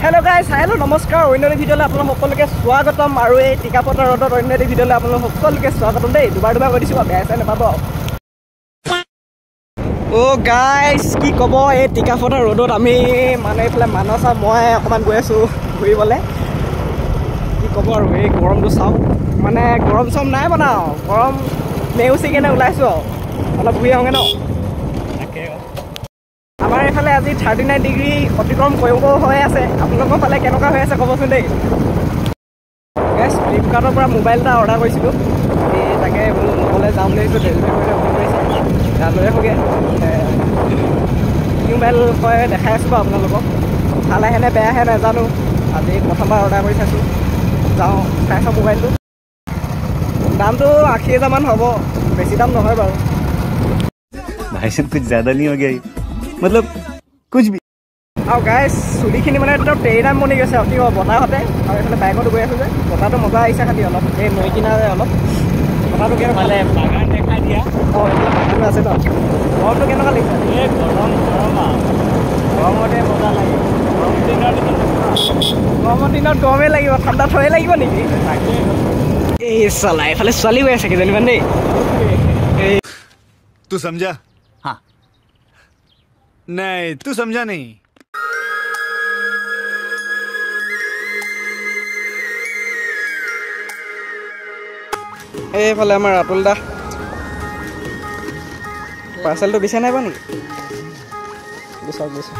hello guys hello नमस्कार अन्य भिडियोले आपन सकलोके स्वागतम आरो ए टिकापटर रोडर अन्य भिडियोले आपन सकलोके स्वागतम दे दुबार करिसु बेयासा नपाबो ओ गाइस की कबो ए टिकापटर रोडर आमी माने एफले मानसा মই অকমান গৈ আছো ঘুৰিবলে কি কব আৰু এই গৰমটো চাও মানে গৰম সম নাই বনাও গৰম নেউসি কেনে ওলাইছো অলপ ঘুৰি আহগে ন তাকে আমাৰ এফালে আজি 39 ডিগ্ৰী অতিক্ৰম কৰিব হৈ আছে আপোনালোকৰ ফালে কেনেকুৱা হৈ আছে কবচোন দেই গাইস ফ্লিপকাৰ্টৰ পৰা মোবাইল এটা অৰ্ডাৰ কৰিছিলো এই তাকে মোবাইলে যাম লৈছো ডেলিভাৰী কৰি অৰ্ডাৰ কৰিছে তালৈ হগে মোবাইল কয় দেখাই আছো আপোনালোকক ভালে হেনে বেয়া হে নাজানো আজি প্ৰথমবাৰ অৰ্ডাৰ কৰি চাইছো যাও চাইছো মোবাইলটো দামটো 80000 মান হ'ব বেছি দাম নহয় বাৰু भाई साहब कुछ ज्यादा नहीं हो गया मतलब कुछ भी आओ गाइस सुलिखिनि মানে একদম টেইৰাম মনি গৈছে অতি বতাহতে আৰু এফালে বাইকত গৈ আছে যে বতাহটো মজা আহিছে খালি অলপ এই নৈ কিনাৰে অলপ বতাহটো কেনে ভালে বাগান দেখা দিয়া এইফালে বাগান আছে ন গৰমটো কেনেকুৱা লাগিছে এই গৰমতে মজা লাগে গৰমৰ দিনত গৰমে লাগিব ঠাণ্ডা থৈ লাগিব নেকি এই সালা এফালে ছোৱালী গৈ আছে কেজনী মান দেই तू समझा हाँ नहीं तू समझा नहीं এইফালে আমাৰ ৰাতুল দা পাৰ্চেলটো বিচাৰি নাইবা নেকি বিচাৰ বিচাৰ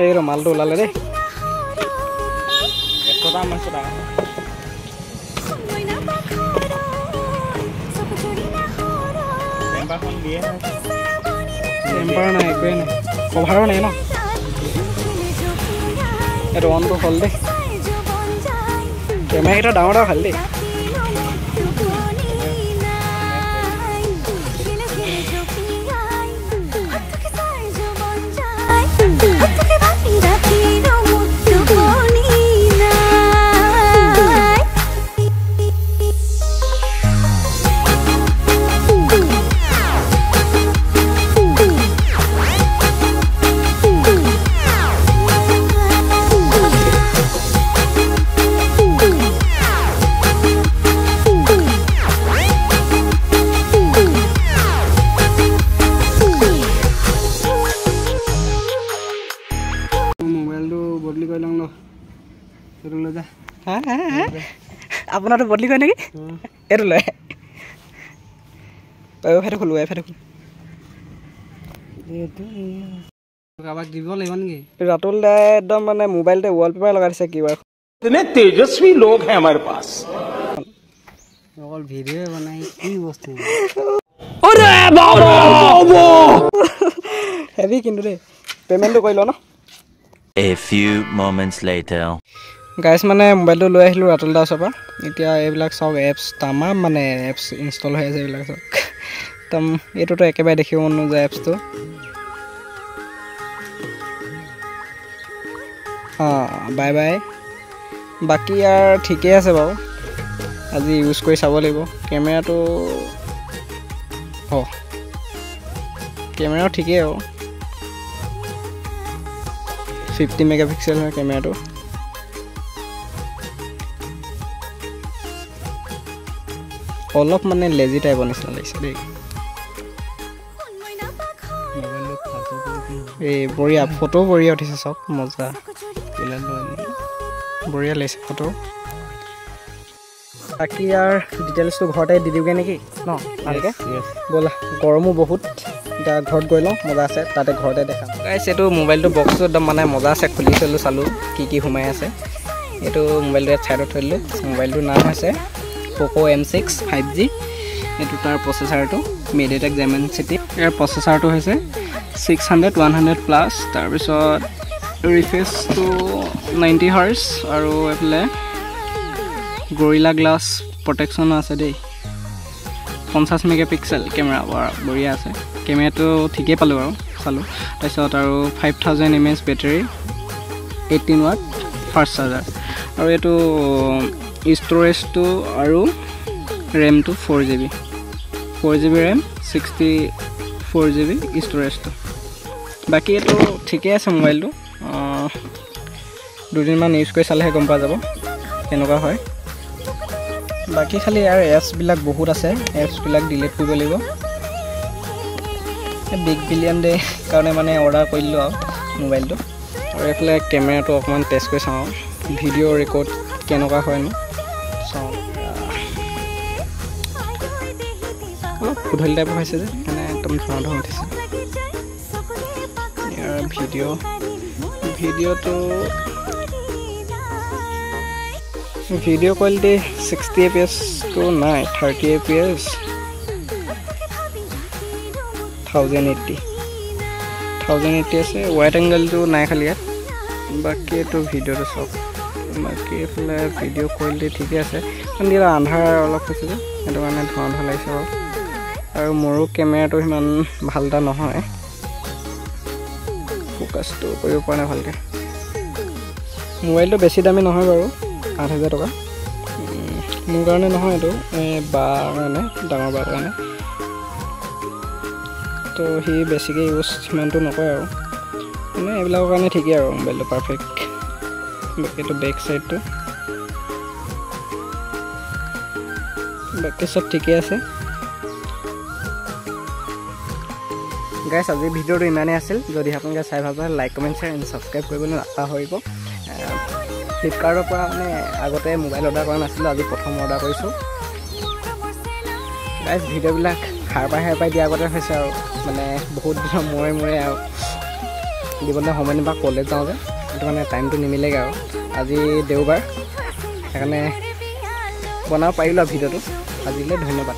এই মালটো ওলালে দেই একটা মাছ টাকা টেম্পাৰখন দিয়ে টেম্পাৰ নাই একোৱে নাই কভাৰো নাই ন এইটো অনটো হ'ল দেই কেমেৰাকেইটা ডাঙৰ ডাঙৰ ভাল দেই বদলি কৰি লওঁ ন এইটো লৈ যা আপোনাৰটো বদলি কৰে নেকি এইটো লৈ ৱাইফাইটো খোলো ৱাইফাইটো খোলো কাৰোবাক দিব লাগিব নেকি ৰাতুল দাই একদম মানে মোবাইলতে ৱালপেপাৰ লগাই দিছে কিবা इतने तेजस्वी लोग हैं हमारे पास অকল ভিডিঅ বনাই কি বস্তু अरे बाबा হেভি কিন্তু দেই পেমেন্টটো কৰি ল ন A few moments later guys মানে মোবাইলটো লৈ আহিলো ৰাতুল দাৰ ওচৰৰ পৰা এতিয়া এইবিলাক সব এপছ তামাম মানে এপছ ইনষ্টল হৈ আছে এইবিলাক সব তম এইটোতো একেবাৰে দেখিব মন নোযায় এপছটো বাই বাই বাকি আৰ ঠিকই আছে বাৰু আজি ইউজ কৰি চাব লাগিব কেমেৰাটো কেমেৰাও ঠিকই আৰু 50 মেগাপিক্সেল হয় কেমেৰাটো অলপ মানে লেজি টাইপৰ নিচিনা লাগিছে দেই এই বঢ়িয়া ফটো বঢ়িয়া উঠিছে সব মজা বঢ়িয়া লাগিছে ফটো বাকি আর ডিটেইলসটো ঘৰতে দি দিওগে নেকি ন ভালকে বলা গৰমো বহুত এটা ঘৰত গৈ লওঁ মজা আছে তাতে ঘৰতে দেখাম গাইস এইটো মোবাইলটো বক্সটো একদম মানে মজা আছে খুলি চালো কি সোমাই আছে এইটো মোবাইলটো ছাইডত থৈ দিলোঁ মোবাইলটোৰ নাম হৈছে Poco M6 5G এইটো তাৰ প্ৰচেছৰটো MediaTek Dimensity ইয়াৰ প্ৰচেছৰটো হৈছে 600 প্লাছ তাৰপিছত ৰিফ্ৰেছ টু 90 Hz আৰু এফালে Gorilla Glass প্ৰটেকশ্যনো আছে দেই 50 মেগাপিক্সেল কেমেৰা বঢ়িয়া আছে কেমেৰাটো ঠিকেই পালোঁ আৰু চালোঁ তাৰপিছত আৰু 5000 mAh battery 18 watt fast charger আৰু এইটো ষ্ট'ৰেজটো আৰু ৰেমটো 4GB ৰেম 64GB ষ্ট'ৰেজটো বাকী এইটো ঠিকেই আছে মোবাইলটো দুদিনমান ইউজ কৰি চালেহে গম পোৱা যাব কেনেকুৱা হয় বাকী খালি ইয়াৰ এপছবিলাক বহুত আছে এপছবিলাক ডিলিট কৰিব লাগিব বিগ বিলিয়ন ডে কাৰণে মানে অৰ্ডাৰ কৰিলোঁ আৰু মোবাইলটো আৰু এইফালে কেমেৰাটো অকণমান টেষ্ট কৰি চাওঁ ভিডিঅ' ৰেকৰ্ড কেনেকুৱা হয়নো চাওঁ অলপ গধূলি টাইপৰ হৈছে যে মানে একদম ধোঁৱা ধোঁৱা উঠিছে ইয়াৰ ভিডিঅ'টো ভিডিঅ' কোৱালিটি 60 fpsটো নাই 30 fps 1080 আছে ৱাইড এংগলটো নাই খালি ইয়াত বাকী এইটো ভিডিঅ'টো চাওক বাকী এইফালে ভিডিঅ' কোৱালিটি ঠিকে আছে কিন্তু ইয়াত আন্ধাৰ অলপ হৈছে যে সেইটো কাৰণে ধোঁৱা ধোঁৱা লাগিছে বাৰু আৰু মোৰো কেমেৰাটো সিমান ভাল এটা নহয় ফ'কাছটো কৰিব পৰা নাই ভালকৈ মোবাইলটো বেছি দামী নহয় বাৰু 8000 টকা মোৰ কাৰণে নহয় এইটো বাৰ কাৰণে ডাঙৰ বাৰ কাৰণে তো সি বেছিকৈ ইউজ সিমানটো নকৰে আৰু মানে এইবিলাকৰ কাৰণে ঠিকেই আৰু মোবাইলটো পাৰফেক্ট বাকী এইটো বেক চাইডটো বাকী চব ঠিকেই আছে গাইছ আজি ভিডিঅ'টো ইমানেই আছিল যদি আপোনালোকে চাই ভাল পায় like comment share and subscribe কৰিবলৈ নাপাহৰিব ফ্লিপকাৰ্টৰ পৰা মানে আগতে মোবাইল অৰ্ডাৰ কৰা নাছিলোঁ আজি প্ৰথম অৰ্ডাৰ কৰিছোঁ গাইছ ভিডিঅ'বিলাক সাৰ পাই দিয়া আগতে হৈছে আৰু মানে বহুত দিনৰ মূৰে আৰু দিবলৈ সময় নাপাওঁ কলেজ যাওঁ যে সেইটো মানে টাইমটো নিমিলেগৈ আৰু আজি দেওবাৰ সেইকাৰণে বনাব পাৰিলোঁ আৰু ভিডিঅ'টো আজিলৈ ধন্যবাদ